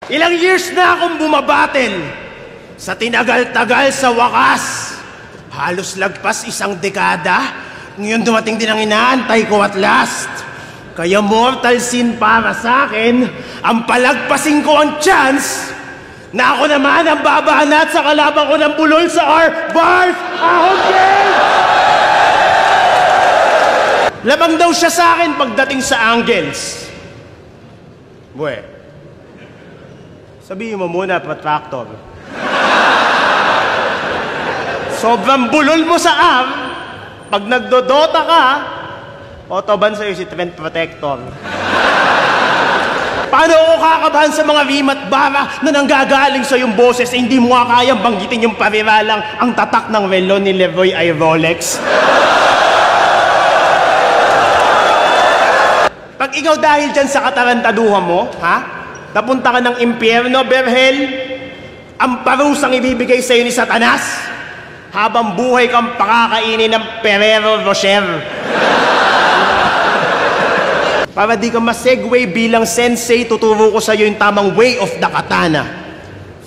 Ilang years na akong bumabattle. Sa tinagal-tagal sa wakas. Halos lagpas isang dekada. Ngayon dumating din ang inaantay ko at last. Kaya mortal sin para sa akin, ang palagpasin ko ang chance na ako naman ang babanat sa kalaban ko ng bulol sa R-Bars Ahon Game! Labang daw siya sa akin pagdating sa angles. Buwe, sabihin mo muna, Protractor. Sobrang bulol mo sa arm, pag nagdodota ka, otoban sa'yo si Trent Protector. Paano ako kakabahan sa mga rim at bara na nanggagaling sa yung boses eh, hindi mo nga kayang banggitin yung pariralang ang tatak ng relo ni Leroy ay Rolex? Pag ikaw dahil dyan sa katarantaduhan mo, ha? Napunta ka ng impyerno, Berhel, ang parusang ibibigay sa'yo ni Satanas, habang buhay kang pakakainin ng Ferrero Rocher. Para di ka ma-segue bilang sensei, tuturo ko sa'yo yung tamang way of the katana.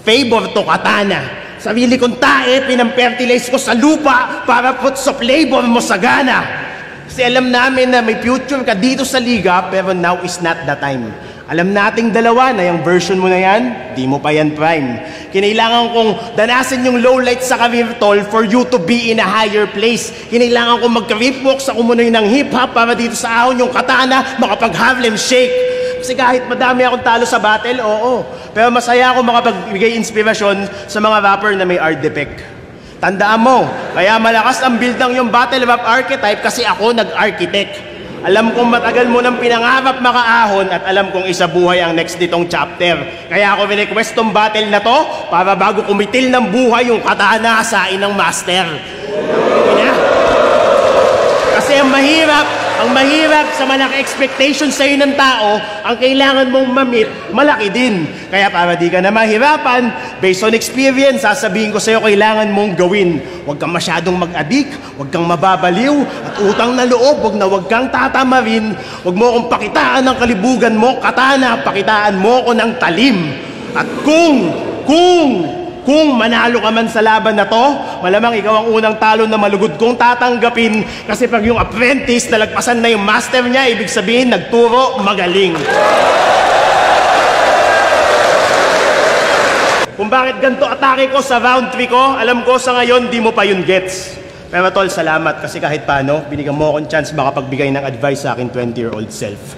Favor to katana. Sarili kong tae, pinampertilize ko sa lupa para put sa flavor mo sa gana. Kasi alam namin na may future ka dito sa liga, pero now is not the time. Alam nating dalawa na yung version mo na yan, di mo pa yan prime. Kinailangan kong danasin yung low light sa career tol for you to be in a higher place. Kinailangan kong mag-rip-walk sa kumunoy ng hip-hop para dito sa ahon yung katana makapag-Harlem Shake. Kasi kahit madami akong talo sa battle, oo. Pero masaya ako makapagbigay inspirasyon sa mga rapper na may art defect. Tandaan mo, kaya malakas ang build ng yung battle rap archetype kasi ako nag-architect. Alam kong matagal mo nang pinangarap makaahon at alam kong isa buhay ang next nitong chapter. Kaya ako request tong battle na to para bago kumitil ng buhay yung katana sain ng master. Kasi ang mahirap sa malaki expectation sa'yo ng tao, ang kailangan mong ma-meet, malaki din. Kaya para di ka na mahirapan, based on experience, sasabihin ko sa'yo kailangan mong gawin. Huwag kang masyadong mag-adik, huwag kang mababaliw, at utang na loob, huwag kang tatamarin, huwag mo akong pakitaan ng kalibugan mo, katana, pakitaan mo ko ng talim. At kung manalo ka man sa laban na to, malamang ikaw ang unang talo na malugod kong tatanggapin kasi pag yung apprentice nalagpasan na yung master niya, ibig sabihin nagturo, magaling. Kung bakit ganito atake ko sa round 3 ko, alam ko sa ngayon di mo pa yun gets. Pero tol, salamat kasi kahit paano, binigyan mo akong chance makapagbigay ng advice sa akin 20-year-old self.